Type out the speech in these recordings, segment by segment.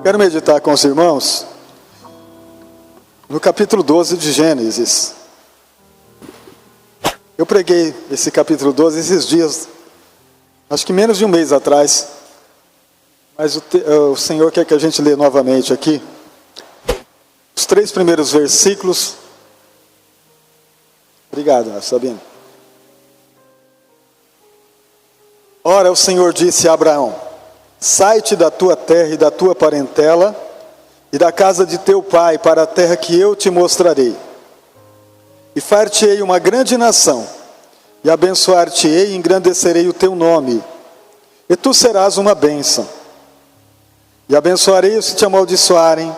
Quero meditar com os irmãos no capítulo 12 de Gênesis. Eu preguei esse capítulo 12 esses dias, acho que menos de um mês atrás, mas o Senhor quer que a gente lê novamente aqui os 3 primeiros versículos. Obrigado, Sabina. Ora, o Senhor disse a Abraão: sai-te da tua terra e da tua parentela e da casa de teu pai para a terra que eu te mostrarei. E far-te-ei uma grande nação, e abençoar-te-ei e engrandecerei o teu nome, e tu serás uma bênção. E abençoarei os que te amaldiçoarem,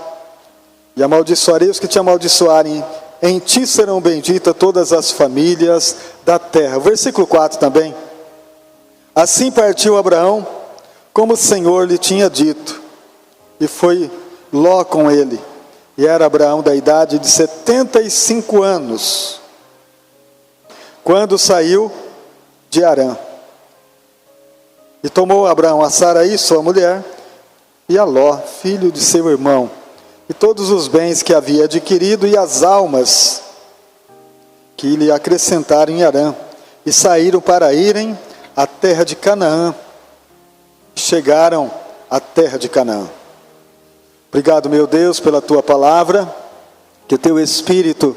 e amaldiçoarei os que te amaldiçoarem. Em ti serão benditas todas as famílias da terra. Versículo 4 também. Assim partiu Abraão, como o Senhor lhe tinha dito, e foi Ló com ele. E era Abraão da idade de 75 anos, quando saiu de Harã. E tomou Abraão a Saraí, sua mulher, e a Ló, filho de seu irmão, e todos os bens que havia adquirido, e as almas que lhe acrescentaram em Harã, e saíram para irem à terra de Canaã. Chegaram à terra de Canaã. Obrigado, meu Deus, pela tua palavra, que o teu Espírito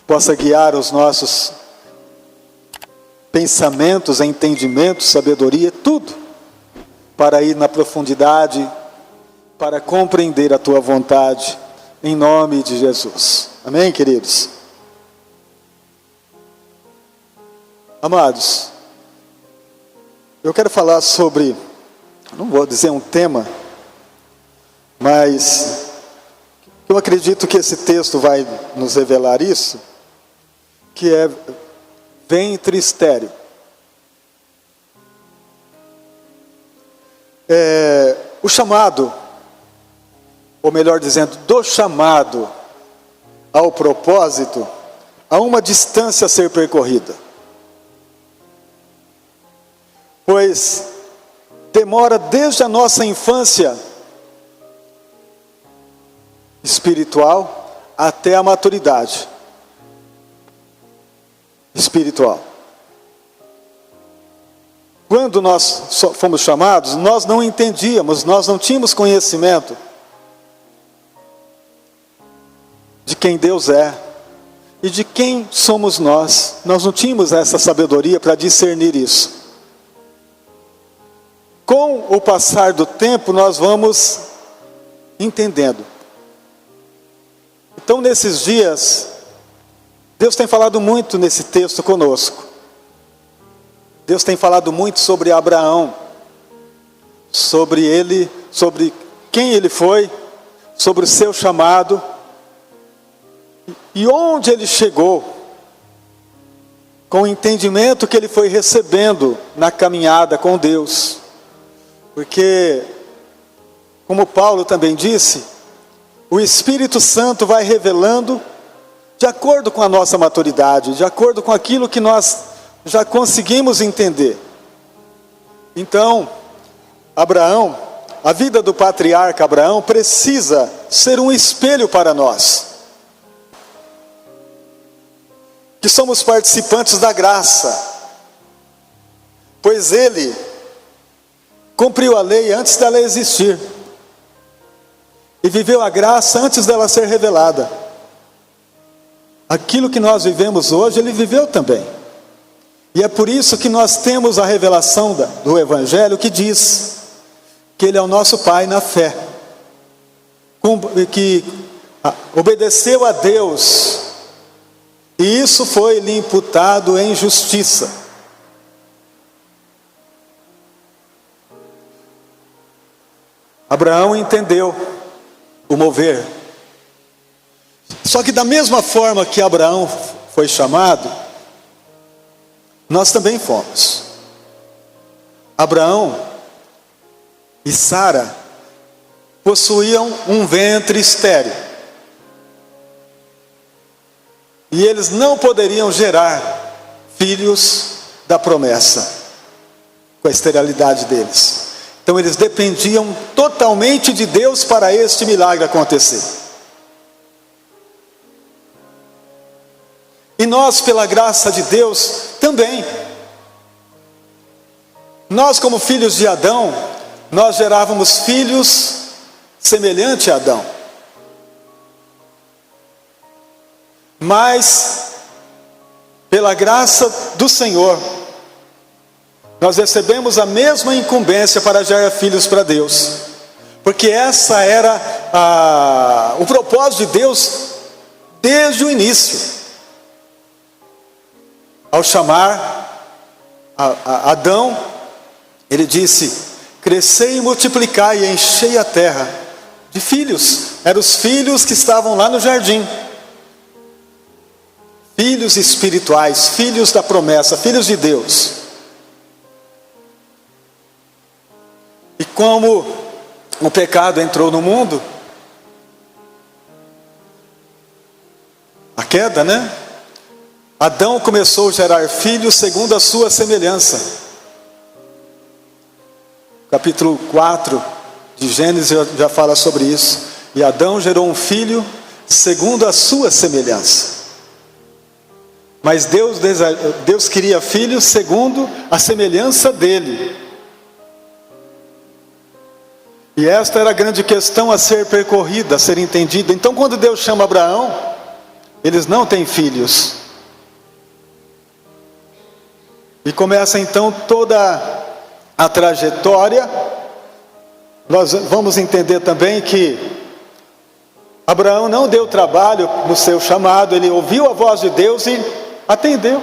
possa guiar os nossos pensamentos, entendimentos, sabedoria, tudo, para ir na profundidade, para compreender a tua vontade, em nome de Jesus. Amém, queridos? Amados, eu quero falar sobre, não vou dizer um tema, mas eu acredito que esse texto vai nos revelar isso, que é ventre estéril. O chamado, ou melhor dizendo, do chamado ao propósito, há uma distância a ser percorrida. Pois demora desde a nossa infância espiritual até a maturidade espiritual. Quando nós fomos chamados, nós não entendíamos, nós não tínhamos conhecimento de quem Deus é e de quem somos nós. Nós não tínhamos essa sabedoria para discernir isso. Com o passar do tempo, nós vamos entendendo. Então, nesses dias, Deus tem falado muito nesse texto conosco. Deus tem falado muito sobre Abraão, sobre ele, sobre quem ele foi, sobre o seu chamado, e onde ele chegou, com o entendimento que ele foi recebendo na caminhada com Deus. Porque, como Paulo também disse, o Espírito Santo vai revelando de acordo com a nossa maturidade, de acordo com aquilo que nós já conseguimos entender. Então, Abraão, a vida do patriarca Abraão precisa ser um espelho para nós, que somos participantes da graça, pois ele cumpriu a lei antes dela existir, e viveu a graça antes dela ser revelada. Aquilo que nós vivemos hoje, ele viveu também. E é por isso que nós temos a revelação do Evangelho, que diz que ele é o nosso Pai na fé, que obedeceu a Deus, e isso foi lhe imputado em justiça. Abraão entendeu o mover. Só que da mesma forma que Abraão foi chamado, nós também fomos. Abraão e Sara possuíam um ventre estéril, e eles não poderiam gerar filhos da promessa com a esterilidade deles. Então eles dependiam totalmente de Deus para este milagre acontecer. E nós, pela graça de Deus, também. Nós, como filhos de Adão, nós gerávamos filhos semelhante a Adão. Mas, pela graça do Senhor, nós recebemos a mesma incumbência para gerar filhos para Deus. Porque essa era o propósito de Deus desde o início. Ao chamar Adão, ele disse: crescei e multiplicai e enchei a terra de filhos. Eram os filhos que estavam lá no jardim. Filhos espirituais, filhos da promessa, filhos de Deus. E como o pecado entrou no mundo, a queda, né? Adão começou a gerar filhos segundo a sua semelhança. Capítulo 4 de Gênesis já fala sobre isso. E Adão gerou um filho segundo a sua semelhança. Mas Deus queria filhos segundo a semelhança dele. E esta era a grande questão a ser percorrida, a ser entendida. Então, quando Deus chama Abraão, eles não têm filhos. E começa então toda a trajetória. Nós vamos entender também que Abraão não deu trabalho no seu chamado, ele ouviu a voz de Deus e atendeu.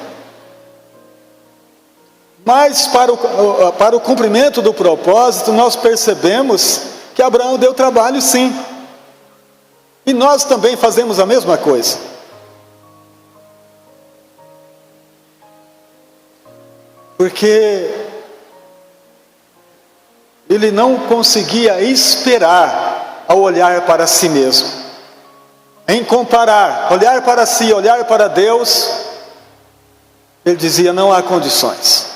Mas para o cumprimento do propósito, nós percebemos que Abraão deu trabalho sim. E nós também fazemos a mesma coisa. Porque ele não conseguia esperar ao olhar para si mesmo. Em comparar, olhar para si, olhar para Deus, ele dizia: não há condições.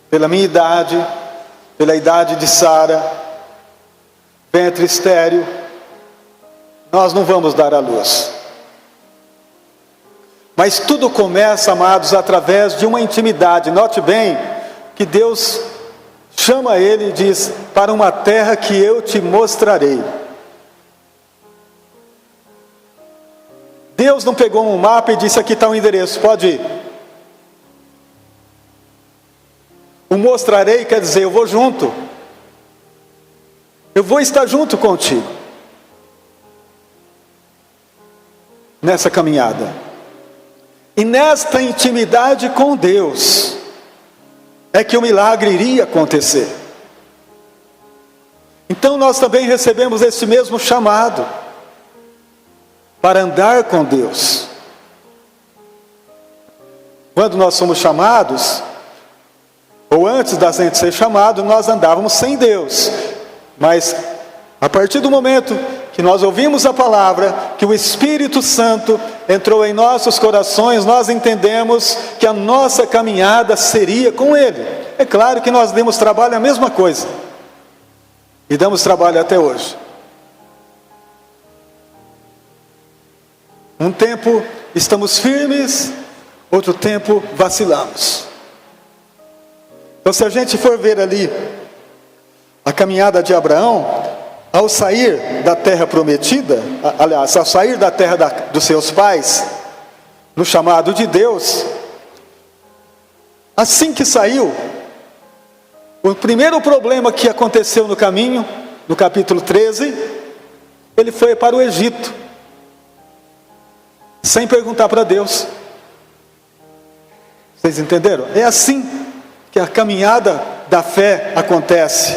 Pela minha idade, pela idade de Sara, ventre estéril, nós não vamos dar à luz. Mas tudo começa, amados, através de uma intimidade. Note bem que Deus chama ele e diz: para uma terra que eu te mostrarei. Deus não pegou um mapa e disse: aqui está o endereço, pode ir. O mostrarei quer dizer, eu vou junto. Eu vou estar junto contigo nessa caminhada. E nesta intimidade com Deus é que o milagre iria acontecer. Então nós também recebemos esse mesmo chamado para andar com Deus. Quando nós somos chamados, ou antes da gente ser chamado, nós andávamos sem Deus. Mas a partir do momento que nós ouvimos a palavra, que o Espírito Santo entrou em nossos corações, nós entendemos que a nossa caminhada seria com Ele. É claro que nós demos trabalho a mesma coisa. E damos trabalho até hoje. Um tempo estamos firmes, outro tempo vacilamos. Então, se a gente for ver ali a caminhada de Abraão, ao sair da terra prometida, aliás, ao sair da terra dos seus pais, no chamado de Deus, assim que saiu, o primeiro problema que aconteceu no caminho, no capítulo 13, ele foi para o Egito, sem perguntar para Deus. Vocês entenderam? É assim que a caminhada da fé acontece.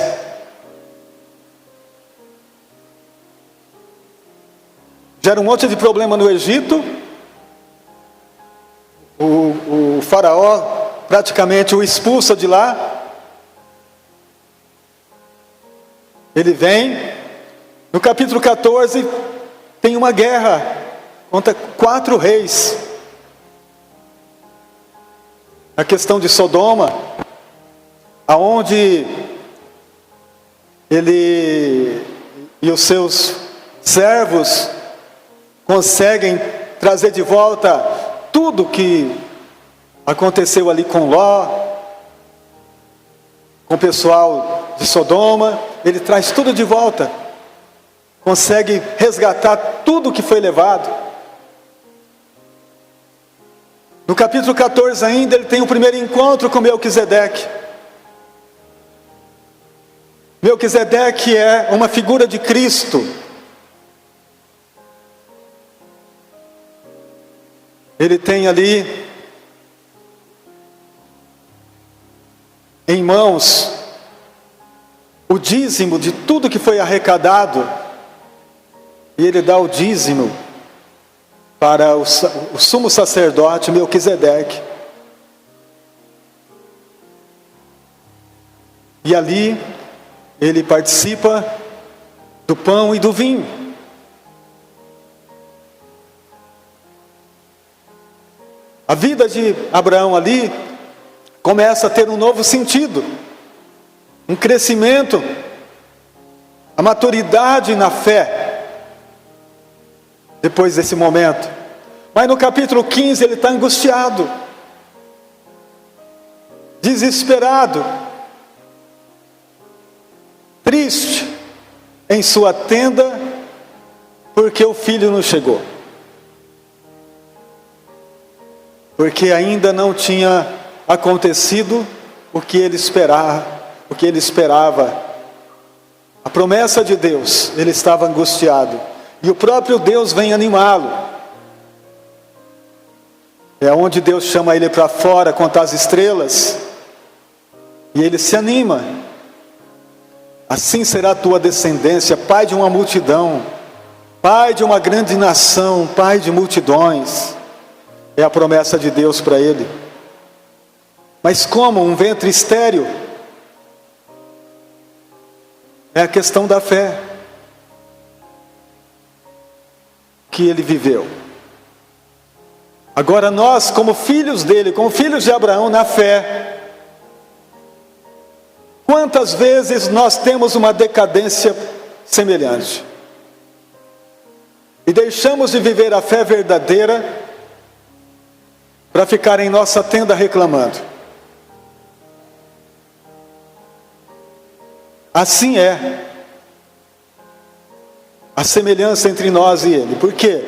Gera um monte de problema no Egito. O faraó praticamente o expulsa de lá. Ele vem. No capítulo 14 tem uma guerra contra 4 reis. A questão de Sodoma. aonde ele e os seus servos conseguem trazer de volta tudo que aconteceu ali com Ló, com o pessoal de Sodoma. Ele traz tudo de volta, consegue resgatar tudo que foi levado. No capítulo 14 ainda, ele tem o primeiro encontro com Melquisedeque. Melquisedeque é uma figura de Cristo. Ele tem ali em mãos o dízimo de tudo que foi arrecadado, e ele dá o dízimo para o sumo sacerdote Melquisedeque. E ali ele participa do pão e do vinho. A vida de Abraão ali começa a ter um novo sentido, um crescimento, a maturidade na fé, depois desse momento. Mas no capítulo 15 ele está angustiado, desesperado, triste em sua tenda, porque o filho não chegou, porque ainda não tinha acontecido o que ele esperava, a promessa de Deus. Ele estava angustiado, e o próprio Deus vem animá-lo. É onde Deus chama ele para fora, contar as estrelas, e ele se anima. Assim será a tua descendência, pai de uma multidão, pai de uma grande nação, pai de multidões. É a promessa de Deus para ele. Mas como um ventre estéril? É a questão da fé que ele viveu. Agora nós, como filhos dele, como filhos de Abraão na fé, quantas vezes nós temos uma decadência semelhante e deixamos de viver a fé verdadeira para ficar em nossa tenda reclamando? Assim é a semelhança entre nós e ele. Por quê?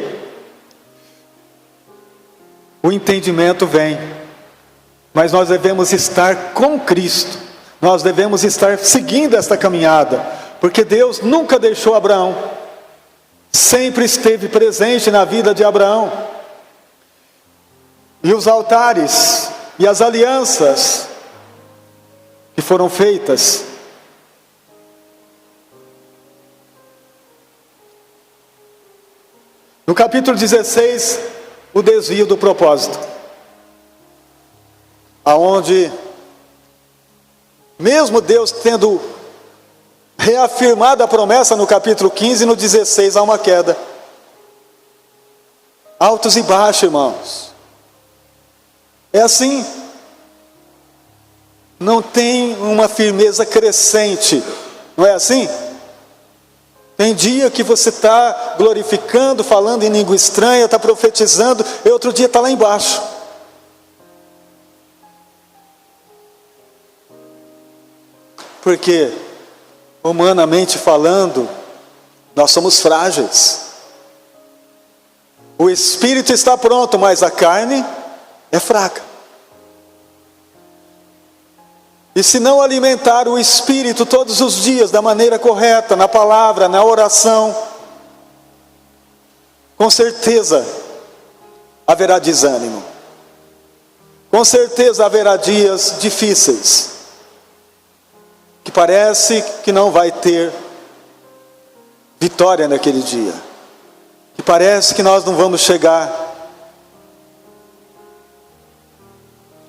O entendimento vem, mas nós devemos estar com Cristo, nós devemos estar seguindo esta caminhada, porque Deus nunca deixou Abraão, sempre esteve presente na vida de Abraão. E os altares e as alianças que foram feitas, no capítulo 16, o desvio do propósito, aonde mesmo Deus tendo reafirmado a promessa no capítulo 15, no 16 há uma queda. Altos e baixos, irmãos. É assim. Não tem uma firmeza crescente, não é assim? Tem dia que você está glorificando, falando em língua estranha, está profetizando, e outro dia está lá embaixo. Porque, humanamente falando, nós somos frágeis. O espírito está pronto, mas a carne é fraca. E se não alimentar o espírito todos os dias da maneira correta, na palavra, na oração, com certeza haverá desânimo. Com certeza haverá dias difíceis, que parece que não vai ter vitória naquele dia, que parece que nós não vamos chegar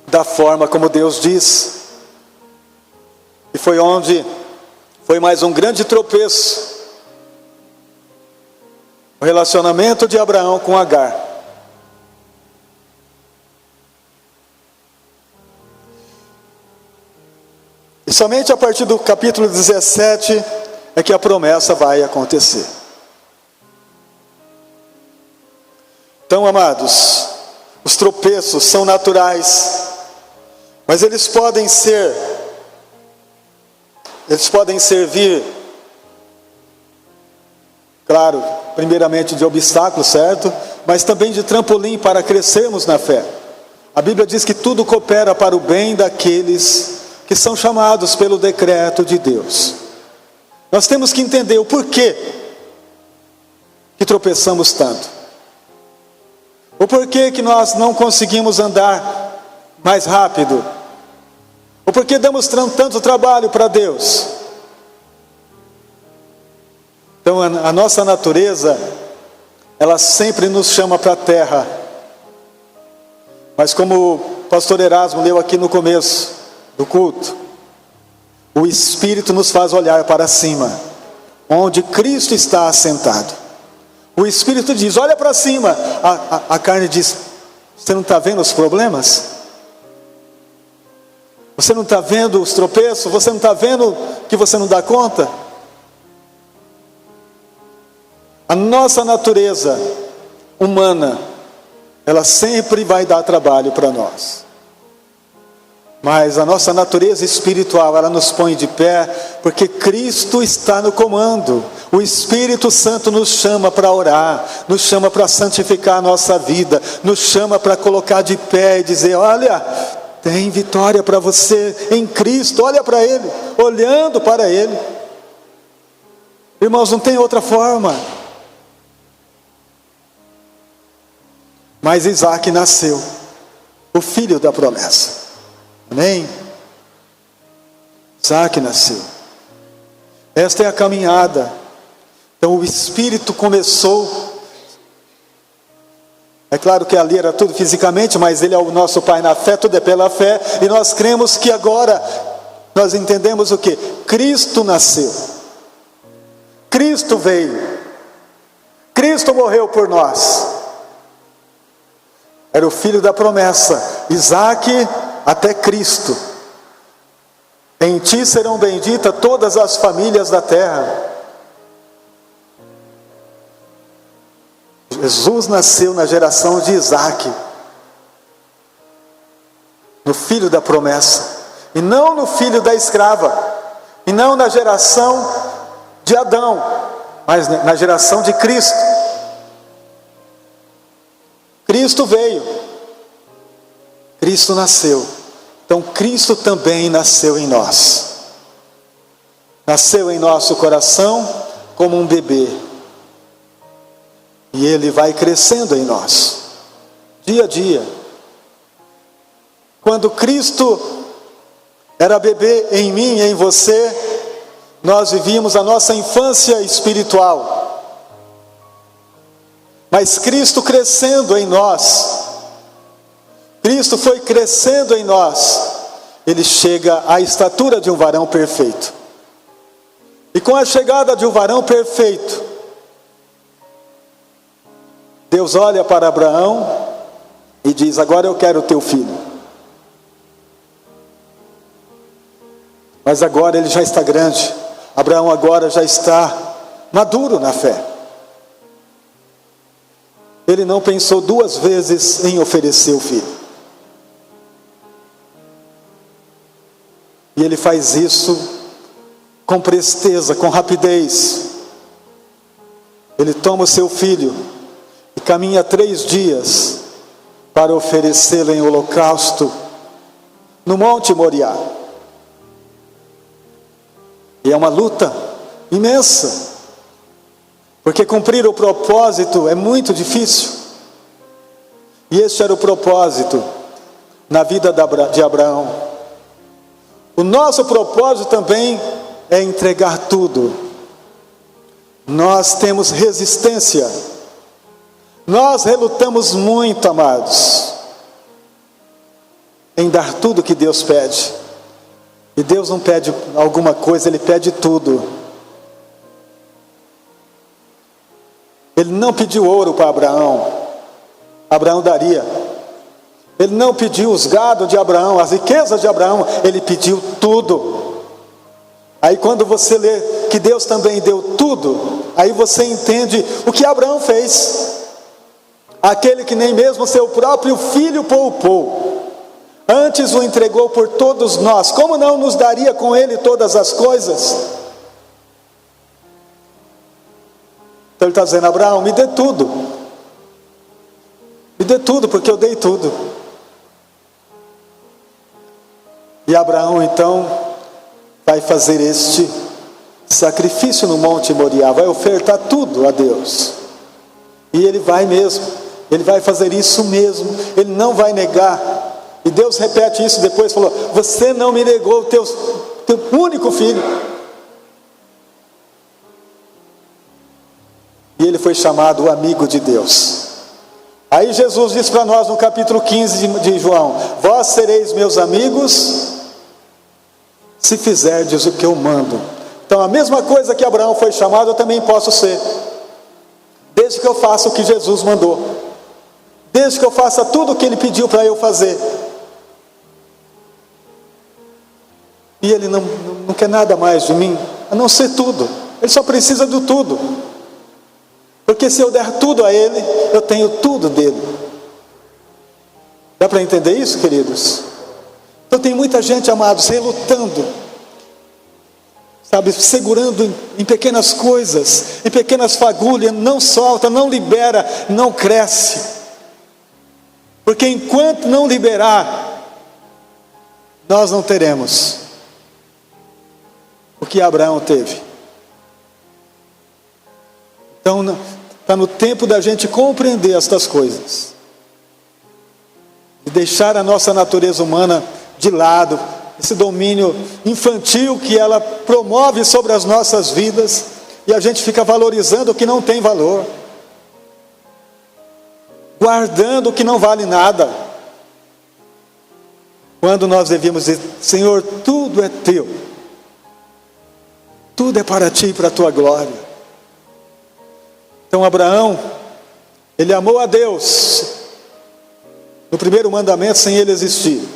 da forma como Deus diz. E foi onde foi mais um grande tropeço, o relacionamento de Abraão com Agar. somente a partir do capítulo 17 é que a promessa vai acontecer. Então, amados, os tropeços são naturais, mas eles podem servir, claro, primeiramente de obstáculo, certo? Mas também de trampolim para crescermos na fé. A Bíblia diz que tudo coopera para o bem daqueles que são chamados pelo decreto de Deus. Nós temos que entender o porquê que tropeçamos tanto. O porquê que nós não conseguimos andar mais rápido. O porquê damos tanto trabalho para Deus. Então a nossa natureza, ela sempre nos chama para a terra. Mas como o pastor Erasmo leu aqui no começo do culto, o Espírito nos faz olhar para cima, onde Cristo está assentado. O Espírito diz, olha para cima. A carne diz, você não está vendo os problemas? Você não está vendo os tropeços? Você não está vendo que você não dá conta? A nossa natureza humana, ela sempre vai dar trabalho para nós. Mas a nossa natureza espiritual, ela nos põe de pé, porque Cristo está no comando. O Espírito Santo nos chama para orar, nos chama para santificar a nossa vida, nos chama para colocar de pé e dizer, olha, tem vitória para você em Cristo, olha para Ele, olhando para Ele. Irmãos, não tem outra forma. Mas Isaac nasceu, o filho da promessa. Amém? Isaac nasceu. Esta é a caminhada. Então o Espírito começou. É claro que ali era tudo fisicamente, mas Ele é o nosso Pai na fé, tudo é pela fé. E nós cremos que agora nós entendemos o que? Cristo nasceu. Cristo veio. Cristo morreu por nós. Era o filho da promessa. Isaac até Cristo. Em ti serão benditas todas as famílias da terra. Jesus nasceu na geração de Isaac, no filho da promessa, e não no filho da escrava, e não na geração de Adão, mas na geração de Cristo. Cristo veio, Cristo nasceu, então Cristo também nasceu em nós, nasceu em nosso coração como um bebê, e Ele vai crescendo em nós, dia a dia. Quando Cristo era bebê em mim e em você, nós vivíamos a nossa infância espiritual. Mas Cristo crescendo em nós, Cristo foi crescendo em nós, Ele chega à estatura de um varão perfeito. E com a chegada de um varão perfeito, Deus olha para Abraão e diz, agora eu quero o teu filho. Mas agora ele já está grande. Abraão agora já está maduro na fé. Ele não pensou duas vezes em oferecer o filho. E ele faz isso com presteza, com rapidez. Ele toma o seu filho e caminha 3 dias para oferecê-lo em holocausto no Monte Moriá. E é uma luta imensa, porque cumprir o propósito é muito difícil. E este era o propósito na vida de Abraão. O nosso propósito também é entregar tudo. Nós temos resistência. Nós relutamos muito, amados, em dar tudo que Deus pede. E Deus não pede alguma coisa, Ele pede tudo. Ele não pediu ouro para Abraão. Abraão daria. Ele não pediu os gados de Abraão, as riquezas de Abraão. Ele pediu tudo. Aí quando você lê que Deus também deu tudo, aí você entende o que Abraão fez. Aquele que nem mesmo seu próprio filho poupou, antes o entregou por todos nós, como não nos daria com ele todas as coisas? Então ele está dizendo: Abraão, me dê tudo. Me dê tudo, porque eu dei tudo. E Abraão então vai fazer este sacrifício no Monte Moriá, vai ofertar tudo a Deus. E ele vai mesmo, ele vai fazer isso mesmo, ele não vai negar. E Deus repete isso depois, falou: você não me negou o teu único filho. E ele foi chamado o amigo de Deus. Aí Jesus diz para nós no capítulo 15 de João: vós sereis meus amigos se fizerdes o que eu mando. Então a mesma coisa que Abraão foi chamado, eu também posso ser, desde que eu faça o que Jesus mandou, desde que eu faça tudo o que ele pediu para eu fazer. E ele não quer nada mais de mim, a não ser tudo. Ele só precisa do tudo, porque se eu der tudo a ele, eu tenho tudo dele. Dá para entender isso, queridos? Então tem muita gente, amados, relutando, sabe, segurando em pequenas coisas, em pequenas fagulhas, não solta, não libera, não cresce. Porque enquanto não liberar, nós não teremos o que Abraão teve. Então está no tempo da gente compreender estas coisas, e deixar a nossa natureza humana de lado, esse domínio infantil que ela promove sobre as nossas vidas, e a gente fica valorizando o que não tem valor, guardando o que não vale nada, quando nós devíamos dizer: Senhor, tudo é teu, tudo é para ti e para a tua glória. Então Abraão, ele amou a Deus no primeiro mandamento sem ele existir.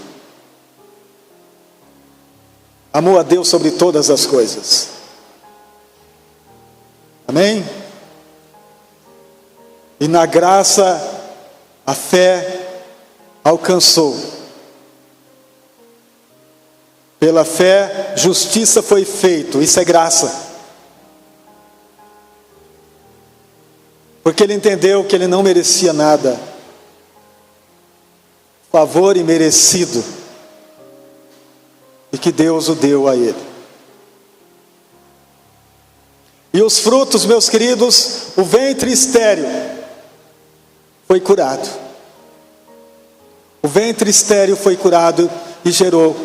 Amou a Deus sobre todas as coisas. Amém? E na graça, a fé alcançou. Pela fé, justiça foi feita. Isso é graça. Porque ele entendeu que ele não merecia nada. Favor imerecido. E que Deus o deu a ele. E os frutos, meus queridos, o ventre estéril foi curado. O ventre estéril foi curado e gerou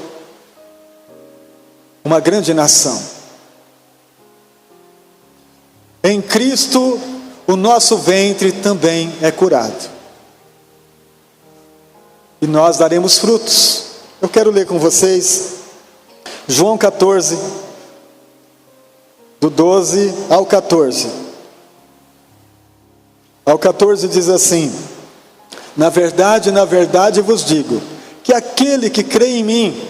uma grande nação. Em Cristo, o nosso ventre também é curado. E nós daremos frutos. Eu quero ler com vocês João 14, do 12 ao 14. Ao 14 diz assim: na verdade vos digo, que aquele que crê em mim,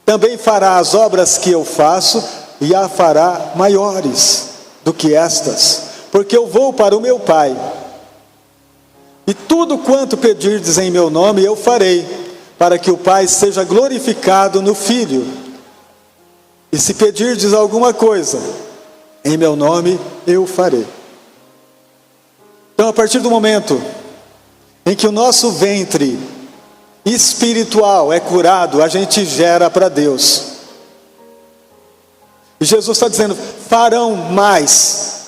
também fará as obras que eu faço, e a fará maiores do que estas, porque eu vou para o meu Pai. E tudo quanto pedirdes em meu nome, eu farei, para que o Pai seja glorificado no Filho. E se pedirdes alguma coisa em meu nome, eu farei. Então, a partir do momento em que o nosso ventre espiritual é curado, a gente gera para Deus. E Jesus está dizendo: farão mais,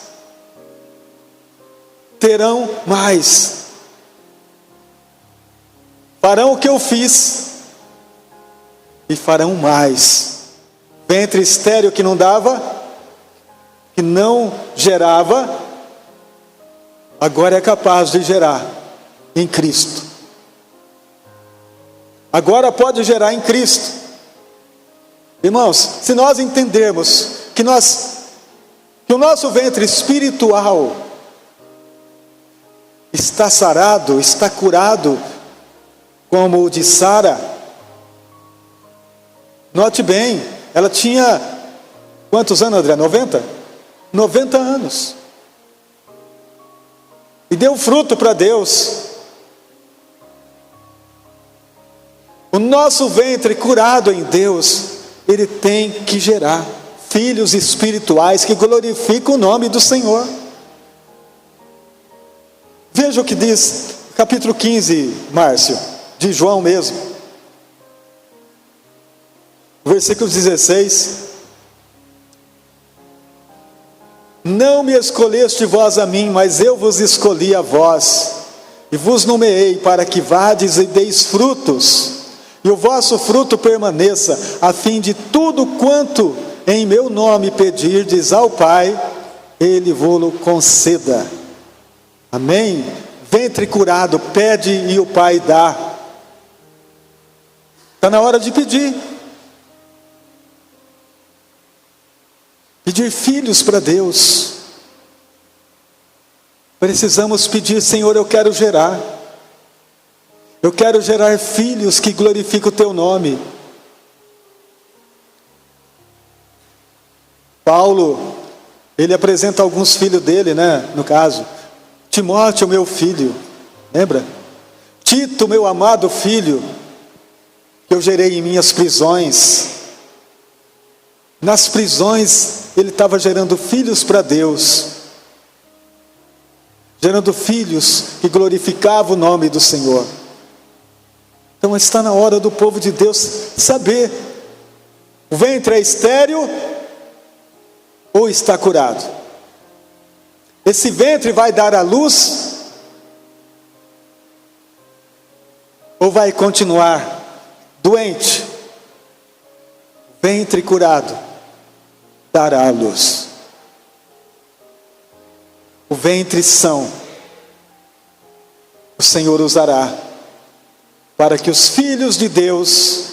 terão mais, farão o que eu fiz e farão mais. Ventre estéril que não dava, que não gerava, agora é capaz de gerar em Cristo. Agora pode gerar em Cristo. Irmãos, se nós entendermos que o nosso ventre espiritual está sarado, está curado, como o de Sara, note bem, ela tinha quantos anos, André? 90? 90 anos. E deu fruto para Deus. O nosso ventre curado em Deus, ele tem que gerar filhos espirituais que glorificam o nome do Senhor. Veja o que diz capítulo 15, Márcio, de João mesmo. Versículo 16. Não me escolheste vós a mim, mas eu vos escolhi a vós, e vos nomeei para que vades e deis frutos, e o vosso fruto permaneça, a fim de tudo quanto em meu nome pedirdes ao Pai, Ele vô-lo conceda. Amém? Ventre curado, pede e o Pai dá. Está na hora de pedir. Pedir filhos para Deus. Precisamos pedir, Senhor, eu quero gerar. Eu quero gerar filhos que glorificam o Teu nome. Paulo, ele apresenta alguns filhos dele, né? No caso, Timóteo, meu filho, lembra? Tito, meu amado filho, que eu gerei em minhas prisões. Nas prisões, ele estava gerando filhos para Deus, gerando filhos que glorificavam o nome do Senhor. Então está na hora do povo de Deus saber: o ventre é estéril ou está curado? Esse ventre vai dar à luz ou vai continuar doente? Ventre curado dará à luz. O ventre são, o Senhor usará para que os filhos de Deus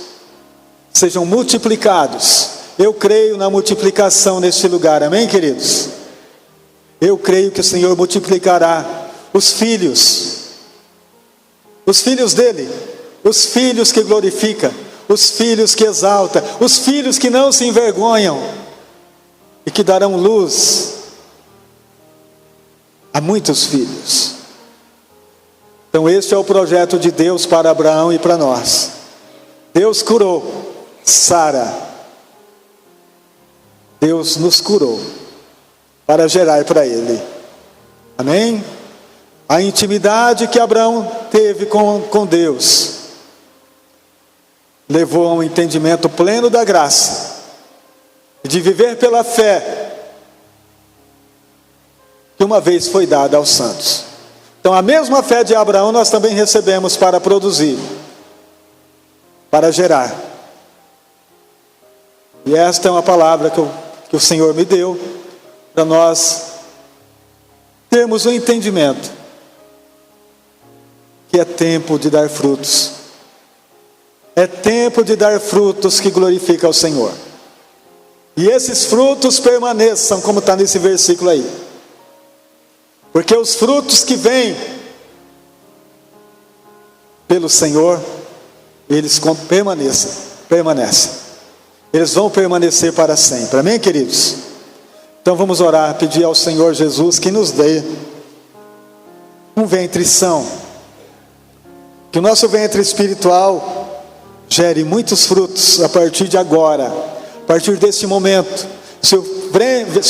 sejam multiplicados. Eu creio na multiplicação neste lugar, amém, queridos? Eu creio que o Senhor multiplicará os filhos dele, os filhos que glorifica, os filhos que exalta, os filhos que não se envergonham e que darão luz a muitos filhos. Então este é o projeto de Deus para Abraão e para nós. Deus curou Sara. Deus nos curou para gerar para ele. Amém? A intimidade que Abraão teve com Deus levou a um entendimento pleno da graça, de viver pela fé que uma vez foi dada aos santos. Então a mesma fé de Abraão nós também recebemos para produzir, para gerar. E esta é uma palavra que o Senhor me deu, para nós termos o entendimento que é tempo de dar frutos. É tempo de dar frutos que glorificam ao Senhor. E esses frutos permaneçam, como está nesse versículo aí. Porque os frutos que vêm pelo Senhor, eles permanecem. Eles vão permanecer para sempre. Amém, queridos? Então vamos orar, pedir ao Senhor Jesus que nos dê um ventre são. Que o nosso ventre espiritual gere muitos frutos a partir de agora, a partir deste momento. Se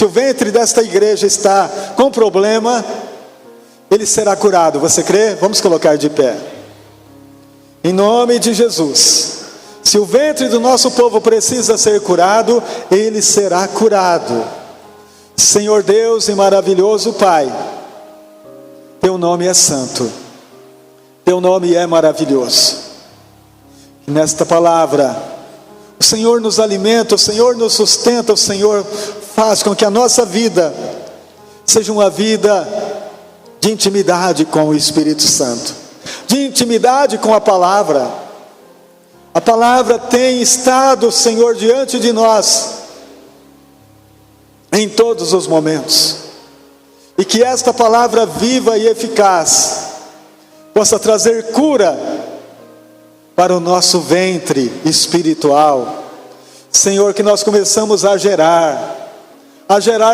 o ventre desta igreja está com problema, ele será curado. Você crê? Vamos colocar de pé. Em nome de Jesus. Se o ventre do nosso povo precisa ser curado, ele será curado. Senhor Deus e maravilhoso Pai, Teu nome é santo, Teu nome é maravilhoso. E nesta palavra, o Senhor nos alimenta, o Senhor nos sustenta, o Senhor faz com que a nossa vida seja uma vida de intimidade com o Espírito Santo, de intimidade com a palavra. A palavra tem estado, Senhor, diante de nós em todos os momentos, e que esta palavra viva e eficaz possa trazer cura para o nosso ventre espiritual, Senhor, que nós começamos a gerar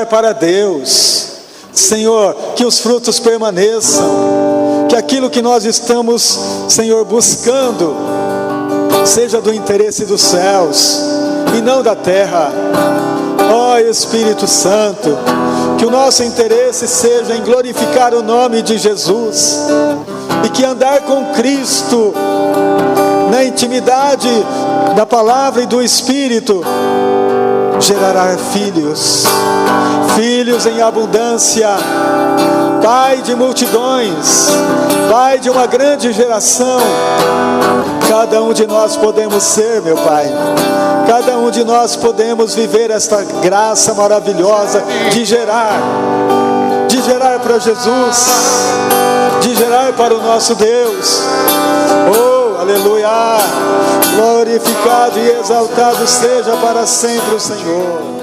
para Deus. Senhor, que os frutos permaneçam, que aquilo que nós estamos, Senhor, buscando, seja do interesse dos céus e não da terra. Ó Espírito Santo, que o nosso interesse seja em glorificar o nome de Jesus, e que andar com Cristo na intimidade da palavra e do Espírito gerará filhos em abundância, Pai de multidões, Pai de uma grande geração. Cada um de nós podemos ser, meu Pai, cada um de nós podemos viver esta graça maravilhosa de gerar para Jesus, de gerar para o nosso Deus. Oh, aleluia! Glorificado e exaltado seja para sempre o Senhor.